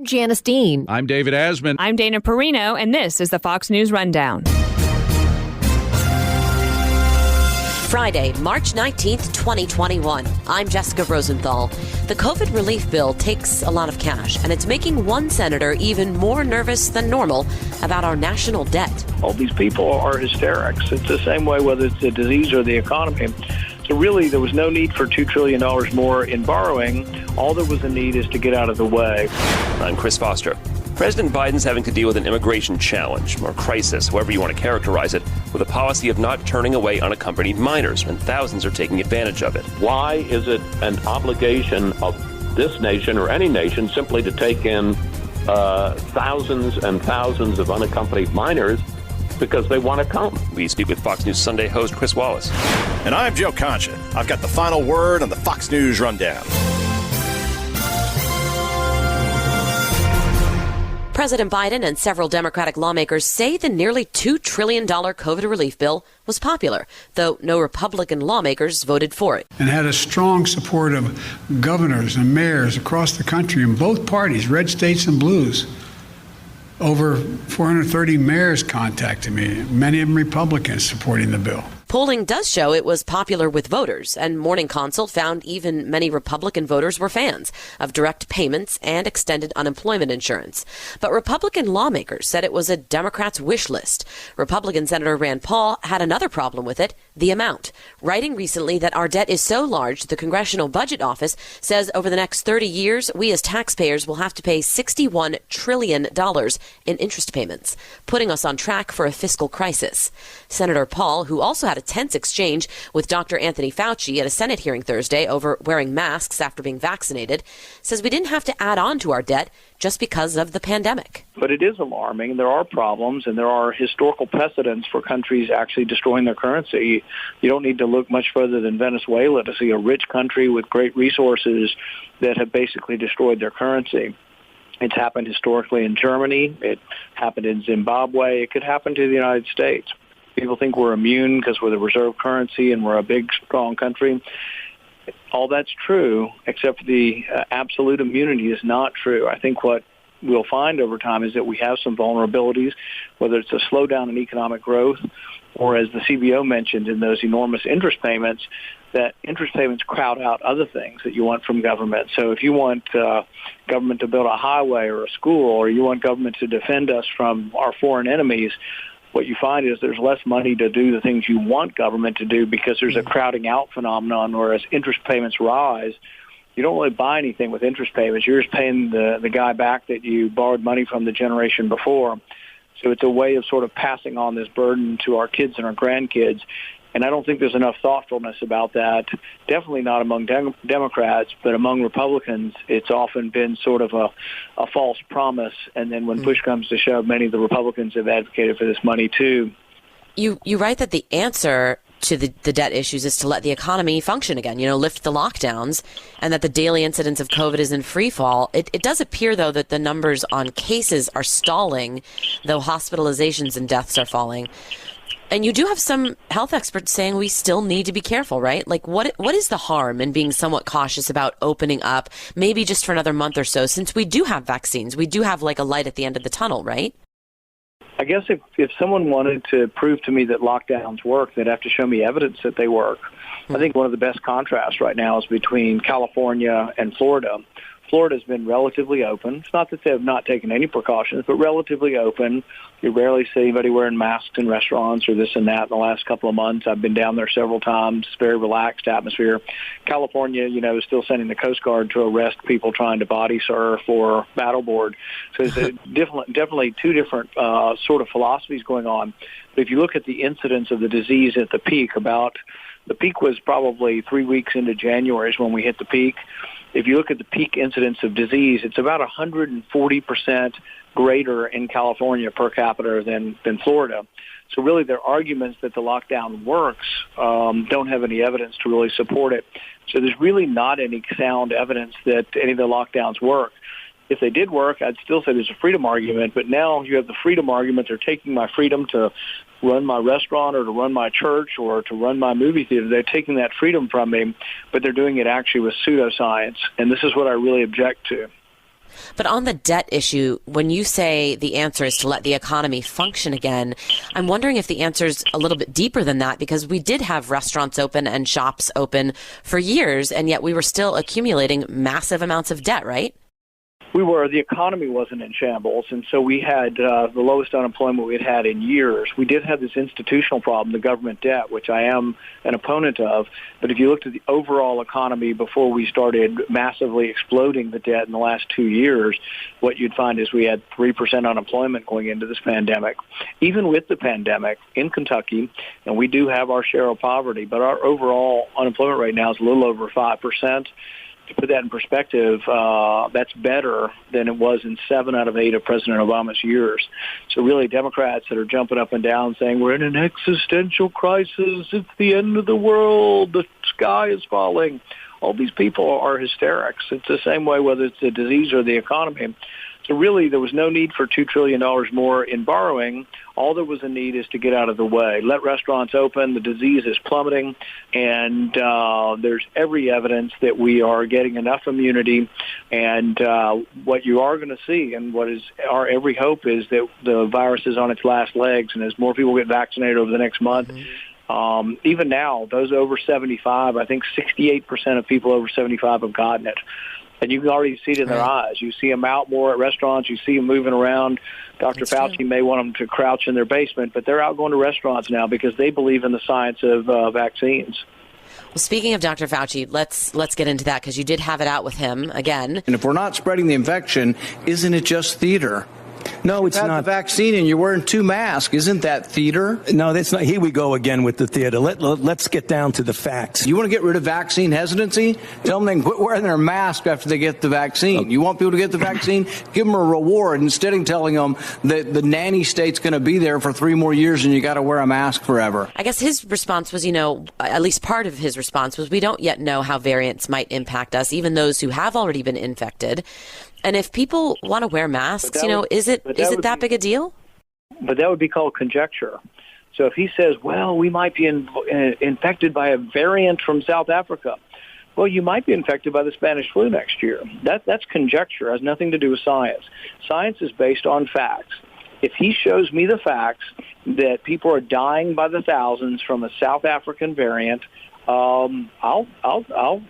Janice Dean. I'm David Asman. I'm Dana Perino, and this is the Fox News Rundown. Friday, March 19th, 2021. I'm Jessica Rosenthal. The COVID relief bill takes a lot of cash, and it's making one senator even more nervous than normal about our national debt. All these people are hysterics. It's the same way whether it's the disease or the economy. So really, there was no need for $2 trillion more in borrowing. All there was a need is to get out of the way. I'm Chris Foster. President Biden's having to deal with an immigration challenge, or crisis, however you want to characterize it, with a policy of not turning away unaccompanied minors, and thousands are taking advantage of it. Why is it an obligation of this nation or any nation simply to take in thousands and thousands of unaccompanied minors because they want to come? We speak with Fox News Sunday host Chris Wallace. And I'm Joe Concha. I've got the final word on the Fox News Rundown. President Biden and several Democratic lawmakers say the nearly $2 trillion COVID relief bill was popular, though no Republican lawmakers voted for it. And had a strong support of governors and mayors across the country in both parties, red states and blues. Over 430 mayors contacted me, many of them Republicans supporting the bill. Polling does show it was popular with voters, and Morning Consult found even many Republican voters were fans of direct payments and extended unemployment insurance. But Republican lawmakers said it was a Democrats' wish list. Republican Senator Rand Paul had another problem with it, the amount, writing recently that our debt is so large the Congressional Budget Office says over the next 30 years, we as taxpayers will have to pay $61 trillion in interest payments, putting us on track for a fiscal crisis. Senator Paul, who also had a tense exchange with Dr. Anthony Fauci at a Senate hearing Thursday over wearing masks after being vaccinated, says we didn't have to add on to our debt just because of the pandemic. But it is alarming. There are problems, and there are historical precedents for countries actually destroying their currency. You don't need to look much further than Venezuela to see a rich country with great resources that have basically destroyed their currency. It's happened historically in Germany. It happened in Zimbabwe. It could happen to the United States. People think we're immune because we're the reserve currency and we're a big, strong country. All that's true, except the absolute immunity is not true. I think what we'll find over time is that we have some vulnerabilities, whether it's a slowdown in economic growth or, as the CBO mentioned, in those enormous interest payments, that interest payments crowd out other things that you want from government. So if you want government to build a highway or a school, or you want government to defend us from our foreign enemies, what you find is there's less money to do the things you want government to do because there's a crowding out phenomenon, whereas interest payments rise. You don't really buy anything with interest payments. You're just paying the guy back that you borrowed money from the generation before. So it's a way of sort of passing on this burden to our kids and our grandkids. And I don't think there's enough thoughtfulness about that, definitely not among Democrats, but among Republicans, it's often been sort of a false promise. And then when push comes to shove, many of the Republicans have advocated for this money, too. You write that the answer to the debt issues is to let the economy function again, lift the lockdowns, and that the daily incidence of COVID is in free fall. It does appear, though, that the numbers on cases are stalling, though hospitalizations and deaths are falling. And you do have some health experts saying we still need to be careful, right? Like, what is the harm in being somewhat cautious about opening up, maybe just for another month or so, since we do have vaccines? We do have, like, a light at the end of the tunnel, right? I guess if someone wanted to prove to me that lockdowns work, they'd have to show me evidence that they work. I think one of the best contrasts right now is between California and Florida. Florida's been relatively open. It's not that they have not taken any precautions, but relatively open. You rarely see anybody wearing masks in restaurants or this and that in the last couple of months. I've been down there several times. Very relaxed atmosphere. California, is still sending the Coast Guard to arrest people trying to body surf or paddleboard. So there's definitely two different sort of philosophies going on. But if you look at the incidence of the disease at the peak, the peak was probably 3 weeks into January is when we hit the peak. If you look at the peak incidence of disease, it's about 140% greater in California per capita than Florida. So really their arguments that the lockdown works don't have any evidence to really support it. So there's really not any sound evidence that any of the lockdowns work. If they did work, I'd still say there's a freedom argument, but now you have the freedom argument. They're taking my freedom to run my restaurant or to run my church or to run my movie theater. They're taking that freedom from me, but they're doing it actually with pseudoscience, and this is what I really object to. But on the debt issue, when you say the answer is to let the economy function again, I'm wondering if the answer is a little bit deeper than that, because we did have restaurants open and shops open for years, and yet we were still accumulating massive amounts of debt, right? We were. The economy wasn't in shambles, and so we had the lowest unemployment we had in years. We did have this institutional problem, the government debt, which I am an opponent of. But if you looked at the overall economy before we started massively exploding the debt in the last 2 years, what you'd find is we had 3% unemployment going into this pandemic. Even with the pandemic in Kentucky, and we do have our share of poverty, but our overall unemployment rate now is a little over 5%. To put that in perspective, that's better than it was in 7 out of 8 of President Obama's years. So really, Democrats that are jumping up and down saying we're in an existential crisis, it's the end of the world, the sky is falling, all these people are hysterics. It's the same way whether it's the disease or the economy. So really, there was no need for $2 trillion more in borrowing. All there was a need is to get out of the way. Let restaurants open. The disease is plummeting, and there's every evidence that we are getting enough immunity. And what you are going to see, and what is our every hope, is that the virus is on its last legs, and as more people get vaccinated over the next month, even now, those over 75, I think 68% of people over 75 have gotten it. And you can already see it in their eyes. You see them out more at restaurants. You see them moving around. Dr. Fauci may want them to crouch in their basement, but they're out going to restaurants now because they believe in the science of vaccines. Well, speaking of Dr. Fauci, let's get into that, because you did have it out with him again. And if we're not spreading the infection, isn't it just theater? No, it's not. The vaccine and you're wearing 2 masks. Isn't that theater? No, that's not. Here we go again with the theater. Let's get down to the facts. You want to get rid of vaccine hesitancy? Tell them they can quit wearing their mask after they get the vaccine. You want people to get the vaccine? Give them a reward instead of telling them that the nanny state's going to be there for 3 more years and you got to wear a mask forever. I guess his response was, at least part of his response was, we don't yet know how variants might impact us, even those who have already been infected. And if people want to wear masks, is it that big a deal? But that would be called conjecture. So if he says, well, we might be infected by a variant from South Africa, well, you might be infected by the Spanish flu next year. That's conjecture. It has nothing to do with science. Science is based on facts. If he shows me the facts that people are dying by the thousands from a South African variant, I'll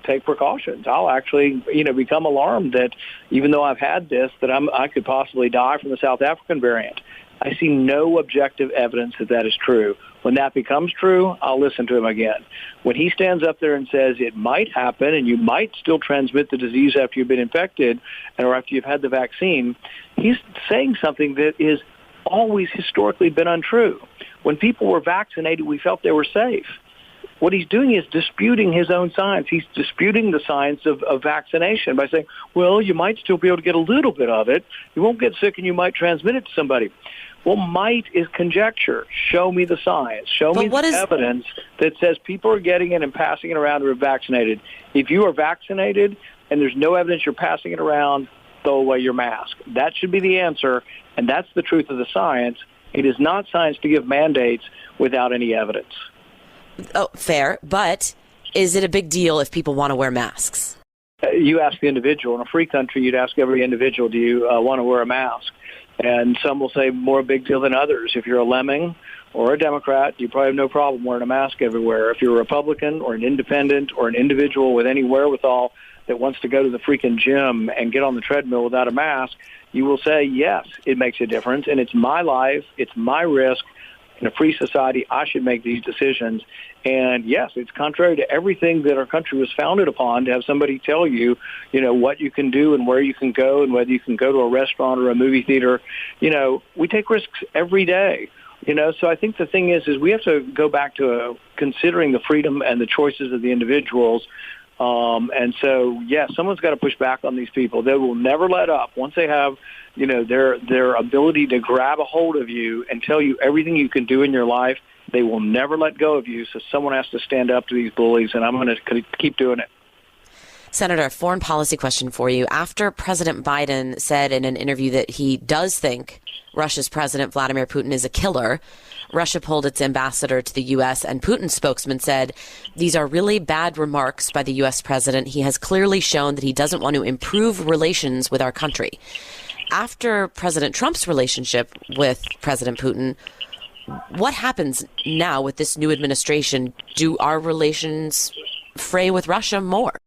take precautions. I'll actually, become alarmed that even though I've had this, that I could possibly die from the South African variant. I see no objective evidence that is true. When that becomes true, I'll listen to him again. When he stands up there and says it might happen and you might still transmit the disease after you've been infected or after you've had the vaccine, he's saying something that is always historically been untrue. When people were vaccinated, we felt they were safe. What he's doing is disputing his own science. He's disputing the science of vaccination by saying, well, you might still be able to get a little bit of it. You won't get sick and you might transmit it to somebody. Well, might is conjecture. Show me the science. Show me the evidence that says people are getting it and passing it around who are vaccinated. If you are vaccinated and there's no evidence you're passing it around, throw away your mask. That should be the answer, and that's the truth of the science. It is not science to give mandates without any evidence. Oh, fair. But is it a big deal if people want to wear masks? You ask the individual. In a free country, you'd ask every individual, do you want to wear a mask? And some will say more a big deal than others. If you're a lemming or a Democrat, you probably have no problem wearing a mask everywhere. If you're a Republican or an independent or an individual with any wherewithal that wants to go to the freaking gym and get on the treadmill without a mask, you will say, yes, it makes a difference, and it's my life, it's my risk. In a free society, I should make these decisions. And yes, it's contrary to everything that our country was founded upon to have somebody tell you, what you can do and where you can go and whether you can go to a restaurant or a movie theater. We take risks every day. So I think the thing is we have to go back to considering the freedom and the choices of the individuals. And so, someone's got to push back on these people. They will never let up. Once they have, their ability to grab a hold of you and tell you everything you can do in your life, they will never let go of you. So someone has to stand up to these bullies, and I'm going to keep doing it. Senator, a foreign policy question for you. After President Biden said in an interview that he does think Russia's President Vladimir Putin is a killer, Russia pulled its ambassador to the U.S., and Putin's spokesman said, these are really bad remarks by the U.S. president. He has clearly shown that he doesn't want to improve relations with our country. After President Trump's relationship with President Putin, what happens now with this new administration? Do our relations fray with Russia more?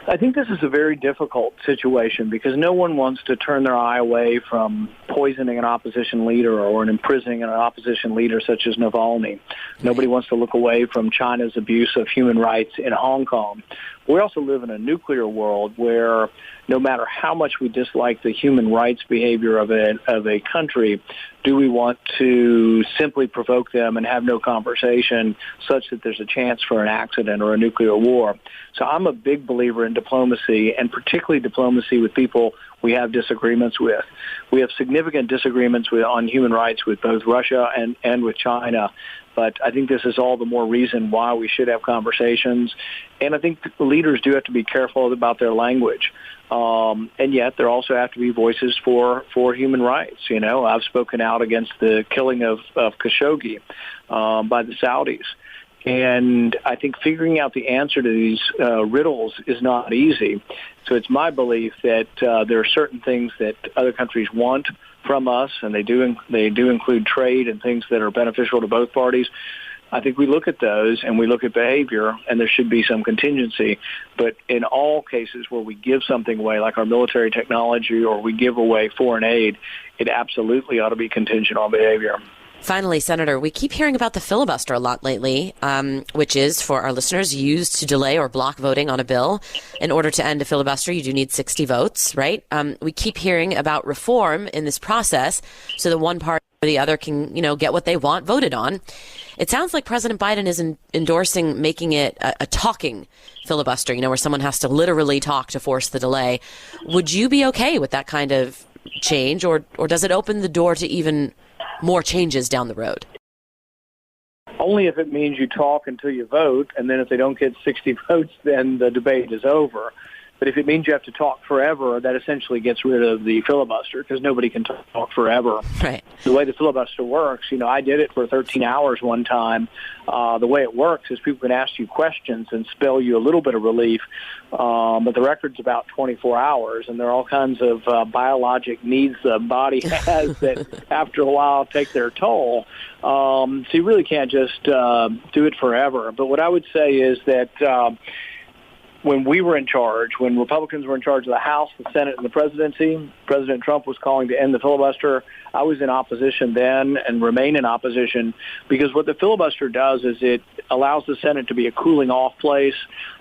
I think this is a very difficult situation because no one wants to turn their eye away from poisoning an opposition leader or imprisoning an opposition leader such as Navalny. Nobody wants to look away from China's abuse of human rights in Hong Kong. We also live in a nuclear world where no matter how much we dislike the human rights behavior of a country, do we want to simply provoke them and have no conversation such that there's a chance for an accident or a nuclear war? So I'm a big believer in diplomacy, and particularly diplomacy with people we have disagreements with. We have significant disagreements on human rights with both Russia and with China. But I think this is all the more reason why we should have conversations. And I think leaders do have to be careful about their language. And yet there also have to be voices for human rights. You know, I've spoken out against the killing of Khashoggi by the Saudis. And I think figuring out the answer to these riddles is not easy. So it's my belief that there are certain things that other countries want from us, and they do include trade and things that are beneficial to both parties. I think we look at those and we look at behavior, and there should be some contingency. But in all cases where we give something away, like our military technology, or we give away foreign aid, it absolutely ought to be contingent on behavior. Finally, Senator, we keep hearing about the filibuster a lot lately, which is, for our listeners, used to delay or block voting on a bill. In order to end a filibuster, you do need 60 votes, right? We keep hearing about reform in this process so that one party or the other can, get what they want voted on. It sounds like President Biden is endorsing making it a talking filibuster, where someone has to literally talk to force the delay. Would you be okay with that kind of change, or does it open the door to even more changes down the road? Only if it means you talk until you vote, and then if they don't get 60 votes, then the debate is over. But if it means you have to talk forever, that essentially gets rid of the filibuster because nobody can talk forever. Right. The way the filibuster works, I did it for 13 hours one time. The way it works is people can ask you questions and spell you a little bit of relief, but the record's about 24 hours, and there are all kinds of biologic needs the body has that after a while take their toll. So you really can't just do it forever. But what I would say is that when we were in charge, when Republicans were in charge of the House, the Senate, and the presidency, President Trump was calling to end the filibuster. I was in opposition then and remain in opposition because what the filibuster does is it allows the Senate to be a cooling off place.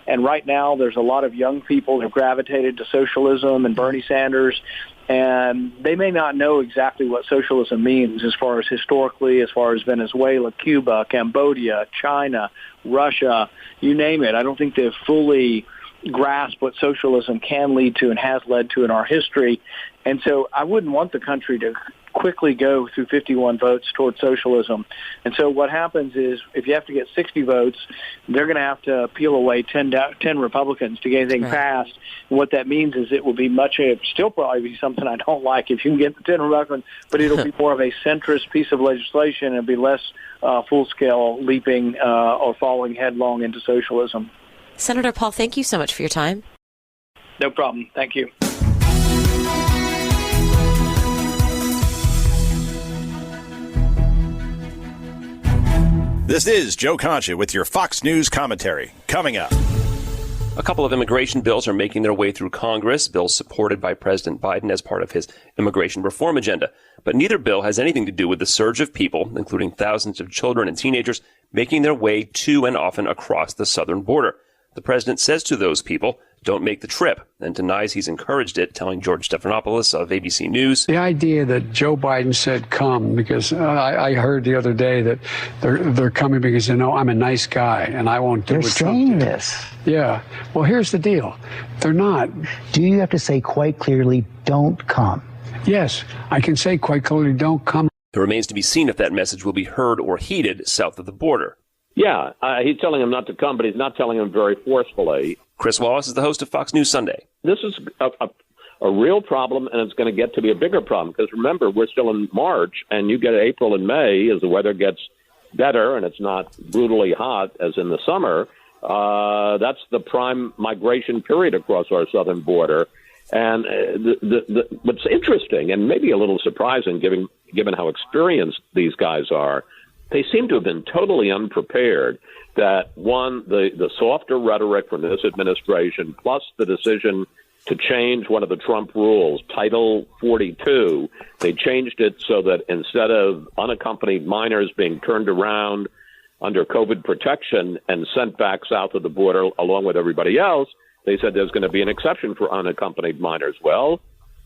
And right now there's a lot of young people who have gravitated to socialism and Bernie Sanders, and they may not know exactly what socialism means as far as historically, as far as Venezuela, Cuba, Cambodia, China, Russia, you name it. I don't think they've fully grasped what socialism can lead to and has led to in our history. And so I wouldn't want the country to quickly go through 51 votes towards socialism. And so what happens is if you have to get 60 votes, they're going to have to peel away 10 Republicans to get anything passed. And what that means is it will be still probably be something I don't like if you can get the 10 Republicans, but it'll be more of a centrist piece of legislation and it'll be less full-scale leaping or falling headlong into socialism. Senator Paul, thank you so much for your time. No problem. Thank you. This is Joe Concha with your Fox News commentary. Coming up. A couple of immigration bills are making their way through Congress, bills supported by President Biden as part of his immigration reform agenda. But neither bill has anything to do with the surge of people, including thousands of children and teenagers, making their way to and often across the southern border. The president says to those people, don't make the trip, and denies he's encouraged it, telling George Stephanopoulos of ABC News. The idea that Joe Biden said come, because I heard the other day that they're coming because, I'm a nice guy and I won't do what Trump did. They're saying this. Yeah. Well, here's the deal. They're not. Do you have to say quite clearly, don't come? Yes, I can say quite clearly, don't come. It remains to be seen if that message will be heard or heeded south of the border. Yeah, he's telling them not to come, but he's not telling them very forcefully. Chris Wallace is the host of Fox News Sunday. This is a real problem, and it's going to get to be a bigger problem because, remember, we're still in March, and you get April and May as the weather gets better and it's not brutally hot as in the summer. That's the prime migration period across our southern border. And what's interesting and maybe a little surprising, given how experienced these guys are, they seem to have been totally unprepared that, one, the softer rhetoric from this administration, plus the decision to change one of the Trump rules, Title 42, they changed it so that instead of unaccompanied minors being turned around under COVID protection and sent back south of the border along with everybody else, they said there's going to be an exception for unaccompanied minors. Well,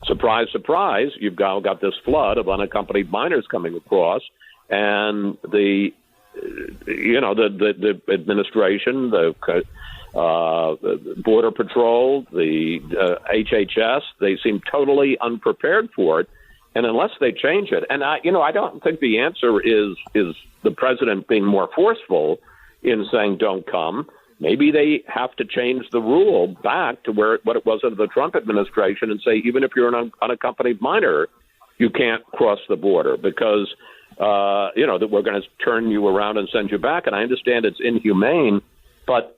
surprise, surprise, you've got this flood of unaccompanied minors coming across, and the administration, the Border Patrol, the HHS, they seem totally unprepared for it. And unless they change it, and I don't think the answer is the president being more forceful in saying don't come. Maybe they have to change the rule back to what it was under the Trump administration and say even if you're an unaccompanied minor, you can't cross the border because that we're going to turn you around and send you back. And I understand it's inhumane, but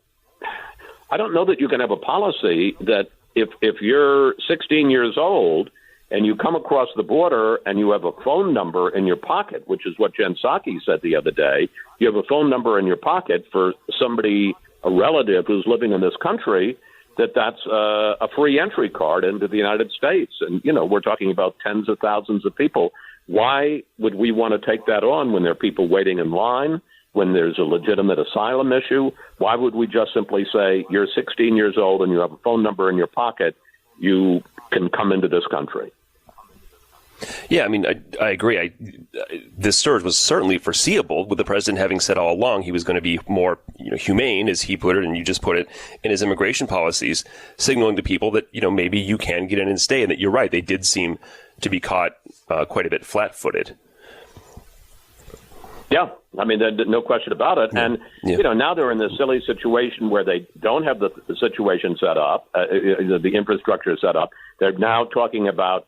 I don't know that you can have a policy that if you're 16 years old and you come across the border and you have a phone number in your pocket, which is what Jen Psaki said the other day, you have a phone number in your pocket for somebody, a relative who's living in this country, that's a free entry card into the United States. And, we're talking about tens of thousands of people. Why would we want to take that on when there are people waiting in line, when there's a legitimate asylum issue? Why would we just simply say, you're 16 years old and you have a phone number in your pocket, you can come into this country? Yeah, I mean, I agree. This surge was certainly foreseeable, with the president having said all along he was going to be more humane, as he put it, and you just put it, in his immigration policies, signaling to people that, maybe you can get in and stay, and that you're right, they did seem to be caught quite a bit flat-footed. Yeah, I mean, no question about it. And, now they're in this silly situation where they don't have the situation set up, the infrastructure set up. They're now talking about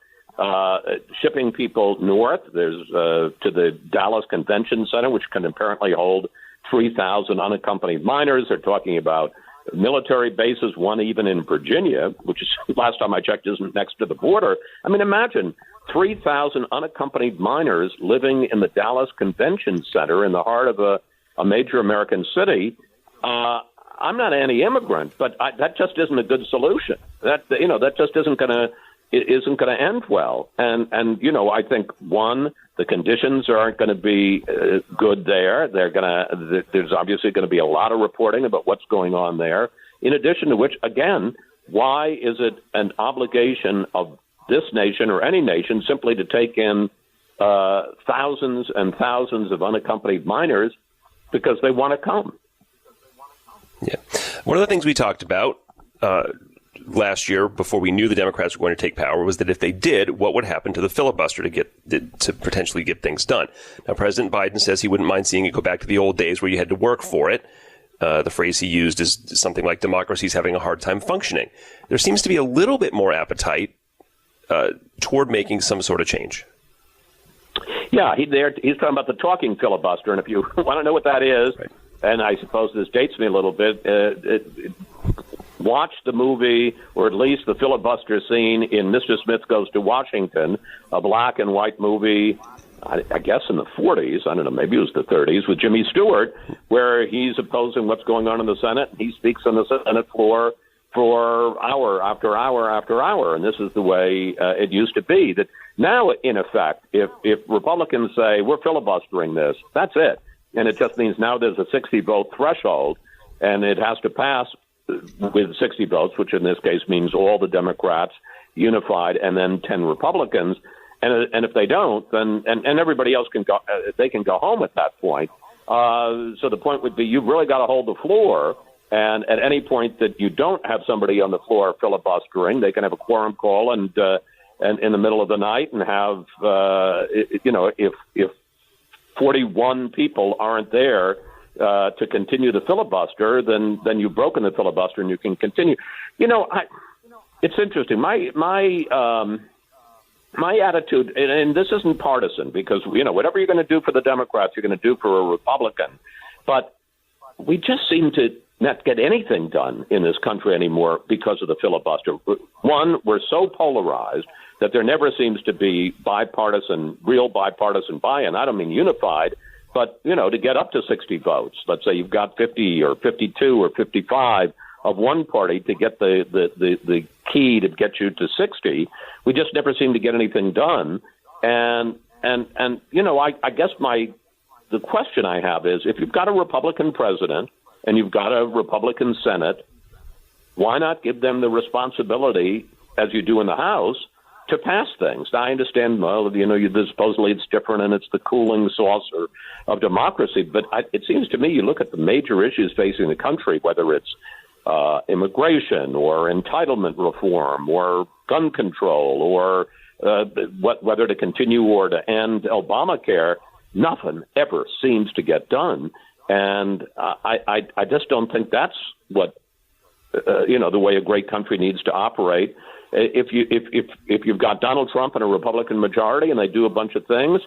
shipping people north. There's to the Dallas Convention Center, which can apparently hold 3,000 unaccompanied minors. They're talking about military bases, one even in Virginia, which is, last time I checked, isn't next to the border. I mean, imagine 3,000 unaccompanied minors living in the Dallas Convention Center in the heart of a major American city. I'm not anti-immigrant, but that just isn't a good solution. That just isn't going to end well. And I think, one, the conditions aren't going to be good there. There's obviously going to be a lot of reporting about what's going on there. In addition to which, again, why is it an obligation of this nation or any nation simply to take in thousands and thousands of unaccompanied minors because they want to come? Yeah. One of the things we talked about last year, before we knew the Democrats were going to take power, was that if they did, what would happen to the filibuster to potentially get things done? Now, President Biden says he wouldn't mind seeing it go back to the old days where you had to work for it. The phrase he used is something like democracy's having a hard time functioning. There seems to be a little bit more appetite toward making some sort of change. Yeah, he's talking about the talking filibuster, and if you want to know what that is, right. And I suppose this dates me a little bit, watch the movie, or at least the filibuster scene in Mr. Smith Goes to Washington, a black and white movie, I guess in the 40s, I don't know, maybe it was the 30s, with Jimmy Stewart, where he's opposing what's going on in the Senate. He speaks on the Senate floor for hour after hour after hour, and this is the way it used to be. That now, in effect, if Republicans say, we're filibustering this, that's it. And it just means now there's a 60-vote threshold, and it has to pass with 60 votes, which in this case means all the Democrats unified and then 10 Republicans. And if they don't, then and everybody else can go, they can go home at that point. So the point would be you've really got to hold the floor. And at any point that you don't have somebody on the floor filibustering, they can have a quorum call and in the middle of the night and have, if 41 people aren't there to continue the filibuster, then you've broken the filibuster and you can continue. It's interesting. My attitude, and this isn't partisan, because, whatever you're going to do for the Democrats, you're going to do for a Republican. But we just seem to not get anything done in this country anymore because of the filibuster. One, we're so polarized that there never seems to be real bipartisan buy-in. I don't mean unified, but, to get up to 60 votes. Let's say you've got 50 or 52 or 55 of one party to get the key to get you to 60. We just never seem to get anything done. And I guess the question I have is, if you've got a Republican president and you've got a Republican Senate, why not give them the responsibility, as you do in the House, to pass things? Now, I understand, supposedly it's different and it's the cooling saucer of democracy, but it seems to me, you look at the major issues facing the country, whether it's immigration or entitlement reform or gun control or whether to continue or to end Obamacare, nothing ever seems to get done. And I just don't think that's what, the way a great country needs to operate. If you've got Donald Trump and a Republican majority and they do a bunch of things,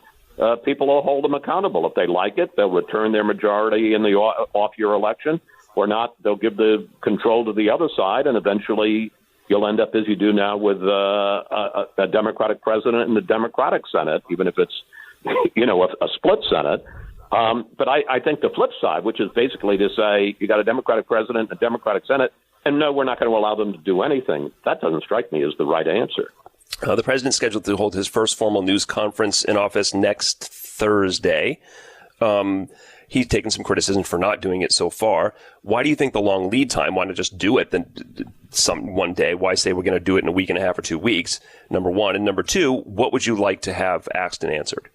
people will hold them accountable. If they like it, they'll return their majority in the off-year election. Or not, they'll give the control to the other side, and eventually you'll end up, as you do now, with a Democratic president and the Democratic Senate, even if it's, a split Senate. But I think the flip side, which is basically to say you got a Democratic president and a Democratic Senate, and no, we're not going to allow them to do anything, that doesn't strike me as the right answer. The president's scheduled to hold his first formal news conference in office next Thursday. He's taken some criticism for not doing it so far. Why do you think the long lead time? Why not just do it then one day? Why say we're going to do it in a week and a half or 2 weeks? Number one. And number two, what would you like to have asked and answered?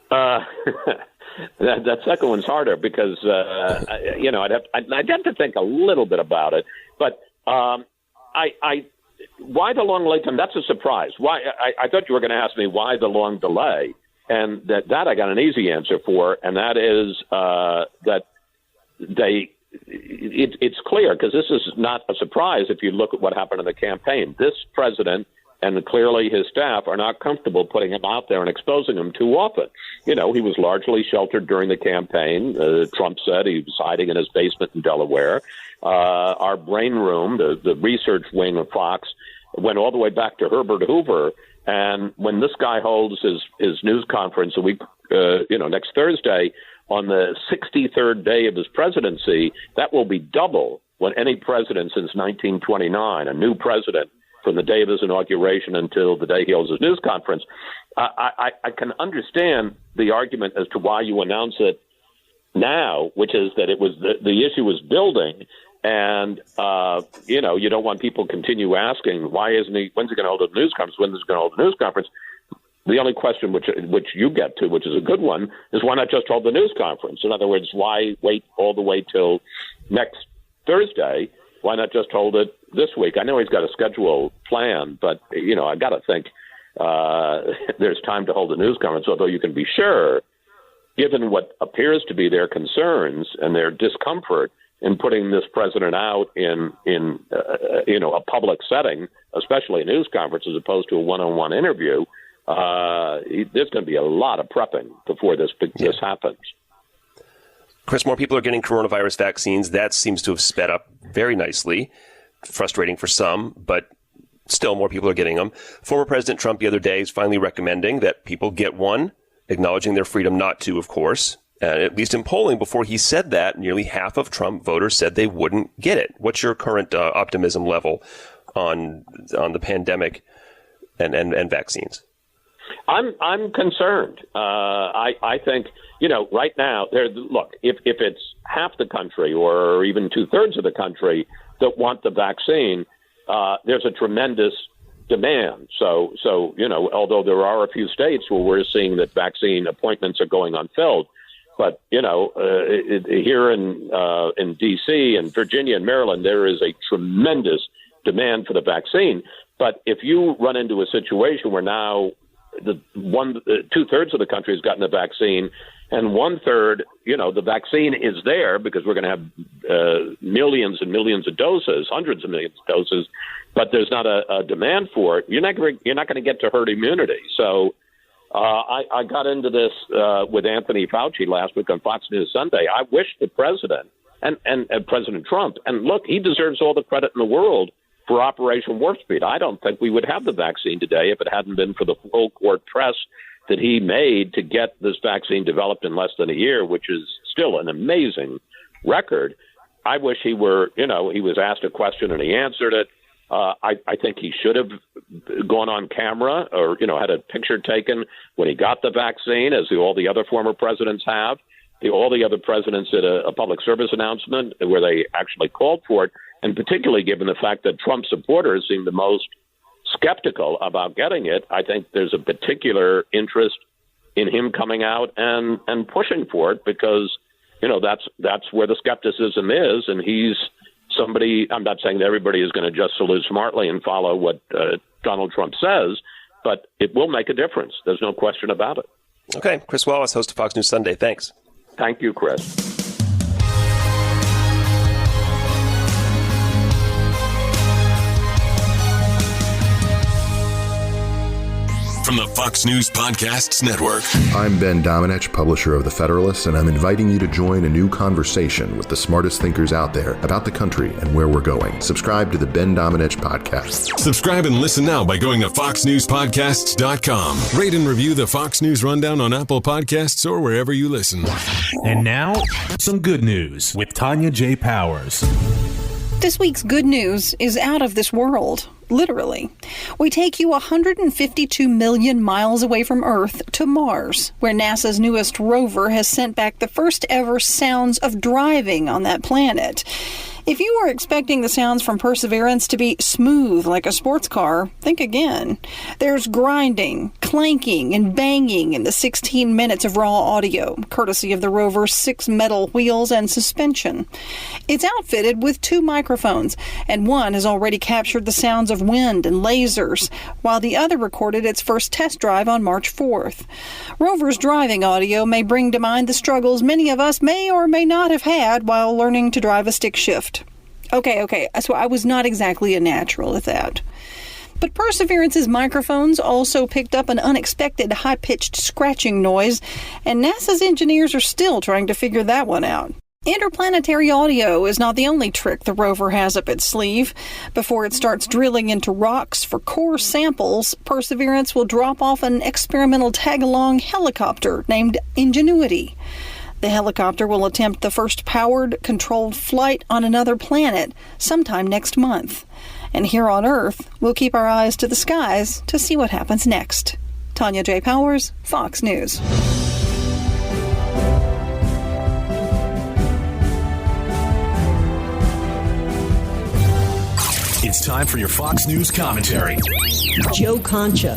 That second one's harder because, I'd have to think a little bit about it. But why the long lead time? That's a surprise. Why? I thought you were going to ask me why the long delay. And that I got an easy answer for, and that is that it's clear, because this is not a surprise if you look at what happened in the campaign. This president and clearly his staff are not comfortable putting him out there and exposing him too often. He was largely sheltered during the campaign. Trump said he was hiding in his basement in Delaware. Our brain room, the research wing of Fox, went all the way back to Herbert Hoover. And when this guy holds his news conference a week, next Thursday, on the 63rd day of his presidency, that will be double what any president since 1929, a new president from the day of his inauguration until the day he holds his news conference. I can understand the argument as to why you announce it now, which is that it was the issue was building. And, you don't want people continue asking, when's he going to hold a news conference? When is he going to hold a news conference? The only question which you get to, which is a good one, is why not just hold the news conference? In other words, why wait all the way till next Thursday? Why not just hold it this week? I know he's got a schedule planned, but, I got to think there's time to hold a news conference, although you can be sure, given what appears to be their concerns and their discomfort in putting this president out in a public setting, especially a news conference, as opposed to a one-on-one interview, there's going to be a lot of prepping before this happens. Chris, more people are getting coronavirus vaccines. That seems to have sped up very nicely. Frustrating for some, but still more people are getting them. Former President Trump the other day is finally recommending that people get one, acknowledging their freedom not to, of course. At least in polling, before he said that, nearly half of Trump voters said they wouldn't get it. What's your current optimism level on the pandemic and vaccines? I'm concerned. I think, right now, if it's half the country or even 2/3 of the country that want the vaccine, there's a tremendous demand. So although there are a few states where we're seeing that vaccine appointments are going unfilled, but, here in D.C. and Virginia and Maryland, there is a tremendous demand for the vaccine. But if you run into a situation where now 2/3 of the country has gotten the vaccine, and 1/3, the vaccine is there because we're going to have millions and millions of doses, hundreds of millions of doses, but there's not a demand for it. You're not going to get to herd immunity. So I got into this with Anthony Fauci last week on Fox News Sunday. I wish the president and President Trump, and look, he deserves all the credit in the world for Operation Warp Speed. I don't think we would have the vaccine today if it hadn't been for the full court press that he made to get this vaccine developed in less than a year, which is still an amazing record. I wish he were, he was asked a question and he answered it. I think he should have gone on camera or, had a picture taken when he got the vaccine, as all the other former presidents have. All the other presidents did a public service announcement where they actually called for it. And particularly given the fact that Trump supporters seem the most skeptical about getting it, I think there's a particular interest in him coming out and pushing for it because, that's where the skepticism is. And he's somebody, I'm not saying that everybody is going to just salute smartly and follow what Donald Trump says, but it will make a difference. There's no question about it. Okay. Chris Wallace, host of Fox News Sunday. Thanks. Thank you, Chris. From the Fox News Podcasts Network. I'm Ben Domenech, publisher of The Federalist, and I'm inviting you to join a new conversation with the smartest thinkers out there about the country and where we're going. Subscribe to the Ben Domenech Podcast. Subscribe and listen now by going to foxnewspodcasts.com. Rate and review the Fox News Rundown on Apple Podcasts or wherever you listen. And now, some good news with Tanya J. Powers. This week's good news is out of this world. Literally. We take you 152 million miles away from Earth to Mars, where NASA's newest rover has sent back the first ever sounds of driving on that planet. If you were expecting the sounds from Perseverance to be smooth like a sports car, think again. There's grinding, clanking, and banging in the 16 minutes of raw audio, courtesy of the rover's 6 metal wheels and suspension. It's outfitted with 2 microphones, and one has already captured the sounds of wind and lasers, while the other recorded its first test drive on March 4th. Rover's driving audio may bring to mind the struggles many of us may or may not have had while learning to drive a stick shift. Okay, so I was not exactly a natural at that. But Perseverance's microphones also picked up an unexpected high-pitched scratching noise, and NASA's engineers are still trying to figure that one out. Interplanetary audio is not the only trick the rover has up its sleeve. Before it starts drilling into rocks for core samples, Perseverance will drop off an experimental tag-along helicopter named Ingenuity. The helicopter will attempt the first powered, controlled flight on another planet sometime next month. And here on Earth, we'll keep our eyes to the skies to see what happens next. Tanya J. Powers, Fox News. It's time for your Fox News commentary. Joe Concha.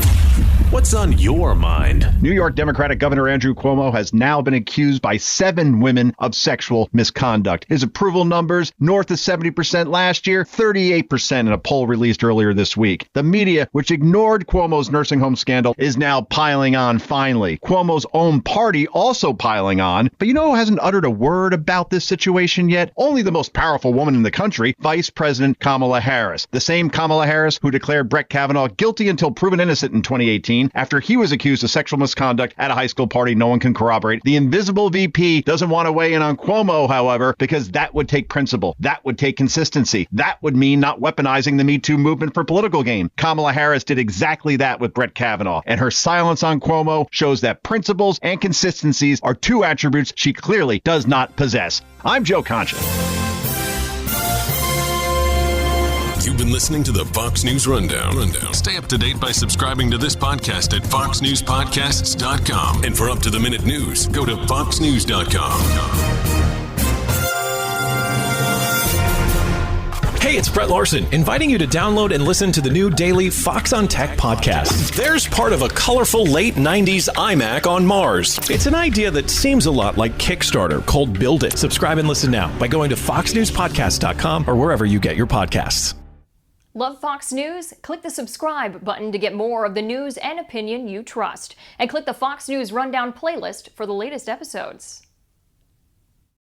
What's on your mind? New York Democratic Governor Andrew Cuomo has now been accused by 7 women of sexual misconduct. His approval numbers north of 70% last year, 38% in a poll released earlier this week. The media, which ignored Cuomo's nursing home scandal, is now piling on finally. Cuomo's own party also piling on. But you know who hasn't uttered a word about this situation yet? Only the most powerful woman in the country, Vice President Kamala Harris. The same Kamala Harris who declared Brett Kavanaugh guilty until proven innocent in 2018 after he was accused of sexual misconduct at a high school party no one can corroborate. The invisible VP doesn't want to weigh in on Cuomo, however, because that would take principle. That would take consistency. That would mean not weaponizing the Me Too movement for political gain. Kamala Harris did exactly that with Brett Kavanaugh, and her silence on Cuomo shows that principles and consistencies are 2 attributes she clearly does not possess. I'm Joe Concha. You've been listening to the Fox News Rundown. Stay up to date by subscribing to this podcast at foxnewspodcasts.com. And for up-to-the-minute news, go to foxnews.com. Hey, it's Brett Larson, inviting you to download and listen to the new daily Fox on Tech podcast. There's part of a colorful late 90s iMac on Mars. It's an idea that seems a lot like Kickstarter, called Build It. Subscribe and listen now by going to foxnewspodcast.com or wherever you get your podcasts. Love Fox News? Click the subscribe button to get more of the news and opinion you trust. And click the Fox News Rundown playlist for the latest episodes.